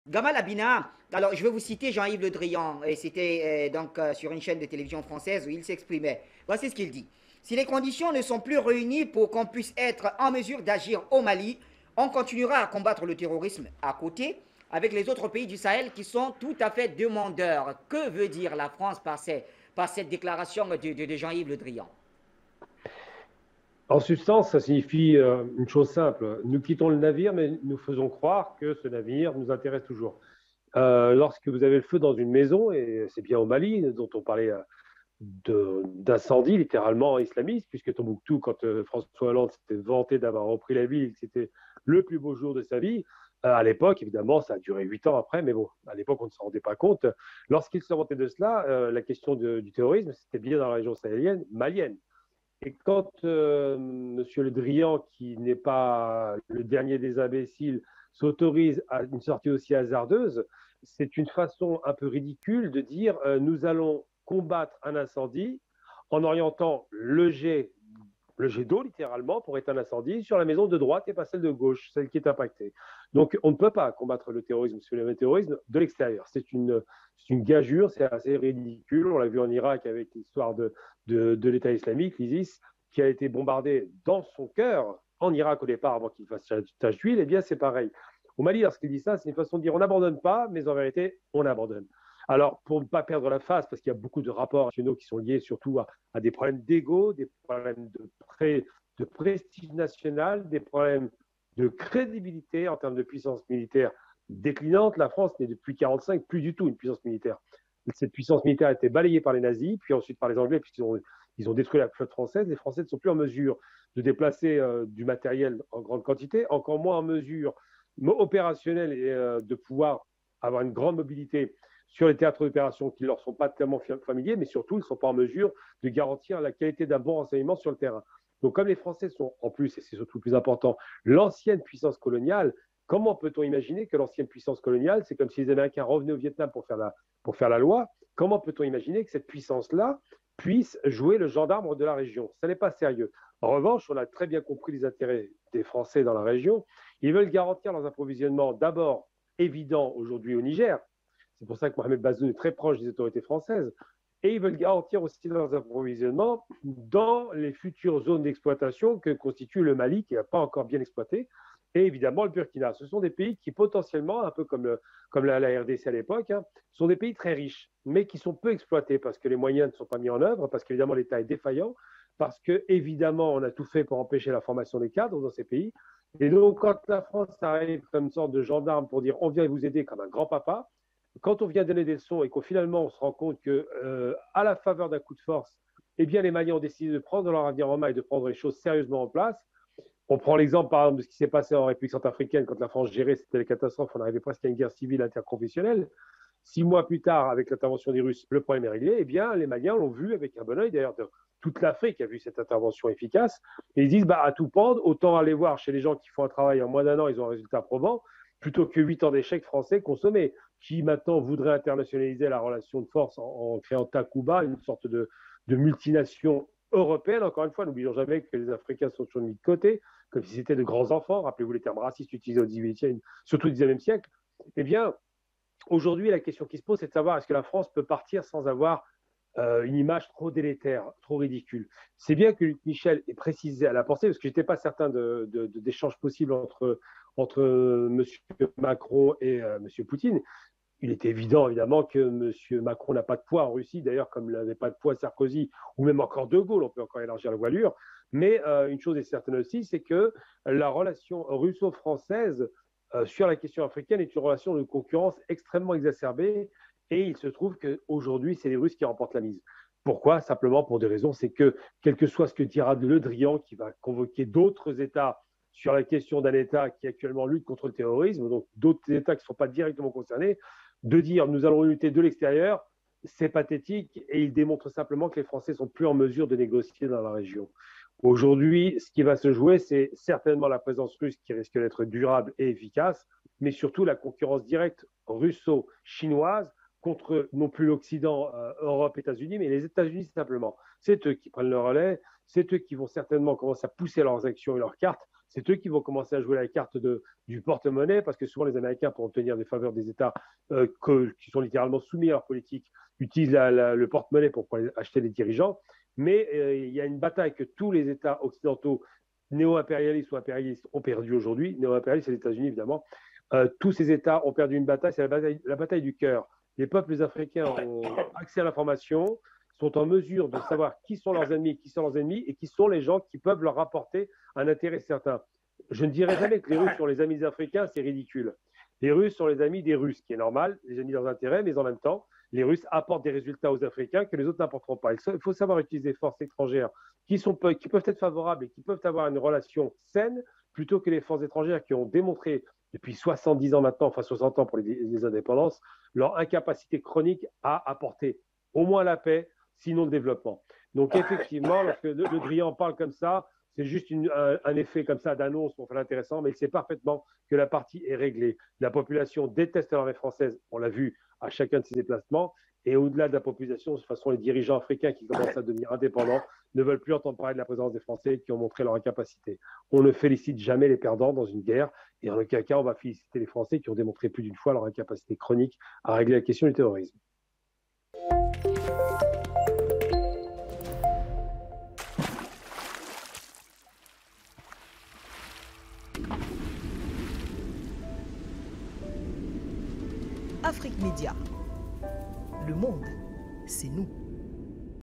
Gamal Abina, alors je vais vous citer Jean-Yves Le Drian, et c'était sur une chaîne de télévision française où il s'exprimait. Voici ce qu'il dit. Si les conditions ne sont plus réunies pour qu'on puisse être en mesure d'agir au Mali, on continuera à combattre le terrorisme à côté avec les autres pays du Sahel qui sont tout à fait demandeurs. Que veut dire la France par cette déclaration de Jean-Yves Le Drian? En substance, ça signifie une chose simple. Nous quittons le navire, mais nous faisons croire que ce navire nous intéresse toujours. Lorsque vous avez le feu dans une maison, et c'est bien au Mali, dont on parlait d'incendie littéralement islamiste, puisque Tombouctou, quand François Hollande s'était vanté d'avoir repris la ville, que c'était le plus beau jour de sa vie, à l'époque, évidemment, ça a duré 8 ans après, mais bon, à l'époque, on ne s'en rendait pas compte. Lorsqu'il se vantait de cela, la question du terrorisme, c'était bien dans la région sahélienne, malienne. Et quand M. Le Drian, qui n'est pas le dernier des imbéciles, s'autorise à une sortie aussi hasardeuse, c'est une façon un peu ridicule de dire nous allons combattre un incendie en orientant le jet d'eau littéralement pour éteindre l'incendie sur la maison de droite et pas celle de gauche, celle qui est impactée. Donc on ne peut pas combattre le terrorisme, le terrorisme de l'extérieur. C'est une gageure, c'est assez ridicule. On l'a vu en Irak avec l'histoire de l'État islamique, l'ISIS, qui a été bombardé dans son cœur en Irak au départ avant qu'il fasse tache d'huile. Eh bien c'est pareil. Au Mali, lorsqu'il dit ça, c'est une façon de dire on n'abandonne pas, mais en vérité, on abandonne. Alors, pour ne pas perdre la face, parce qu'il y a beaucoup de rapports nationaux qui sont liés surtout à des problèmes d'ego, des problèmes de prestige national, des problèmes de crédibilité en termes de puissance militaire déclinante. La France n'est depuis 1945 plus du tout une puissance militaire. Cette puissance militaire a été balayée par les nazis, puis ensuite par les Anglais, puisqu'ils ont détruit la flotte française. Les Français ne sont plus en mesure de déplacer du matériel en grande quantité, encore moins en mesure opérationnelle de pouvoir avoir une grande mobilité sur les théâtres d'opération qui ne leur sont pas tellement familiers, mais surtout, ils ne sont pas en mesure de garantir la qualité d'un bon renseignement sur le terrain. Donc, comme les Français sont en plus, et c'est surtout le plus important, l'ancienne puissance coloniale, comment peut-on imaginer que l'ancienne puissance coloniale, c'est comme si les Américains revenaient au Vietnam pour faire la loi, comment peut-on imaginer que cette puissance-là puisse jouer le gendarme de la région? Ça n'est pas sérieux. En revanche, on a très bien compris les intérêts des Français dans la région. Ils veulent garantir leurs approvisionnements d'abord évident aujourd'hui au Niger. C'est pour ça que Mohamed Bazoum est très proche des autorités françaises. Et ils veulent garantir aussi leurs approvisionnements dans les futures zones d'exploitation que constitue le Mali, qui n'est pas encore bien exploité, et évidemment le Burkina. Ce sont des pays qui potentiellement, un peu comme la RDC à l'époque, sont des pays très riches, mais qui sont peu exploités parce que les moyens ne sont pas mis en œuvre, parce qu'évidemment l'État est défaillant, parce que évidemment on a tout fait pour empêcher la formation des cadres dans ces pays. Et donc quand la France arrive comme une sorte de gendarme pour dire on vient vous aider comme un grand-papa, quand on vient donner des leçons et qu'au finalement on se rend compte que à la faveur d'un coup de force, eh bien les Maliens ont décidé de prendre leur avenir en main et de prendre les choses sérieusement en place. On prend l'exemple par exemple de ce qui s'est passé en République centrafricaine quand la France gérait, c'était la catastrophe, on arrivait presque à une guerre civile interconfessionnelle. 6 mois plus tard, avec l'intervention des Russes, le problème est réglé. Eh bien, les Maliens l'ont vu avec un bon oeil. D'ailleurs, toute l'Afrique a vu cette intervention efficace. Et ils disent, bah, à tout pendre, autant aller voir chez les gens qui font un travail en moins d'1 an, ils ont un résultat probant, plutôt que 8 ans d'échecs français consommés, qui maintenant voudraient internationaliser la relation de force en créant Takuba, une sorte de multination européenne. Encore une fois, n'oublions jamais que les Africains sont toujours mis de côté, comme si c'était de grands enfants. Rappelez-vous les termes racistes utilisés au 18e, surtout au 19e siècle. Eh bien, aujourd'hui, la question qui se pose, c'est de savoir est-ce que la France peut partir sans avoir une image trop délétère, trop ridicule. C'est bien que Luc Michel ait précisé à la pensée, parce que je n'étais pas certain d'échanges possibles entre M. Macron et M. Poutine. Il était évident, évidemment, que M. Macron n'a pas de poids en Russie, d'ailleurs, comme n'avait pas de poids Sarkozy, ou même encore De Gaulle, on peut encore élargir la voilure. Mais une chose est certaine aussi, c'est que la relation russo-française sur la question africaine est une relation de concurrence extrêmement exacerbée. Et il se trouve qu'aujourd'hui, c'est les Russes qui remportent la mise. Pourquoi? Simplement pour des raisons, c'est que, quel que soit ce que dira Le Drian, qui va convoquer d'autres États sur la question d'un État qui actuellement lutte contre le terrorisme, donc d'autres États qui ne sont pas directement concernés, de dire nous allons lutter de l'extérieur, c'est pathétique et il démontre simplement que les Français sont plus en mesure de négocier dans la région. Aujourd'hui, ce qui va se jouer, c'est certainement la présence russe qui risque d'être durable et efficace, mais surtout la concurrence directe russo-chinoise contre non plus l'Occident, Europe, États-Unis, mais les États-Unis simplement. C'est eux qui prennent le relais, c'est eux qui vont certainement commencer à pousser leurs actions et leurs cartes. c'est eux qui vont commencer à jouer la carte du porte-monnaie, parce que souvent les Américains, pour obtenir des faveurs des États qui sont littéralement soumis à leur politique, utilisent le porte-monnaie pour pouvoir acheter les dirigeants. Mais il y a une bataille que tous les États occidentaux, néo-impérialistes ou impérialistes, ont perdu aujourd'hui. Néo-impérialistes, c'est les États-Unis, évidemment. Tous ces États ont perdu une bataille, c'est la bataille du cœur. Les peuples africains ont accès à l'information, sont en mesure de savoir qui sont leurs ennemis, qui sont leurs ennemis, et qui sont les gens qui peuvent leur rapporter un intérêt certain. Je ne dirais jamais que les Russes sont les amis des Africains, c'est ridicule. Les Russes sont les amis des Russes, qui est normal, les amis de leurs intérêts, mais en même temps, les Russes apportent des résultats aux Africains que les autres n'apporteront pas. Il faut savoir utiliser des forces étrangères qui peuvent être favorables et qui peuvent avoir une relation saine, plutôt que les forces étrangères qui ont démontré depuis 70 ans maintenant, enfin 60 ans pour les indépendances, leur incapacité chronique à apporter au moins la paix, sinon le développement. Donc effectivement, lorsque le Drian parle comme ça, c'est juste un effet comme ça d'annonce pour faire l'intéressant, mais il sait parfaitement que la partie est réglée. La population déteste l'armée française, on l'a vu à chacun de ses déplacements, et au-delà de la population, de toute façon, les dirigeants africains qui commencent à devenir indépendants ne veulent plus entendre parler de la présence des Français qui ont montré leur incapacité. On ne félicite jamais les perdants dans une guerre, et en aucun cas, on va féliciter les Français qui ont démontré plus d'une fois leur incapacité chronique à régler la question du terrorisme. Afrique Média. Le monde, c'est nous.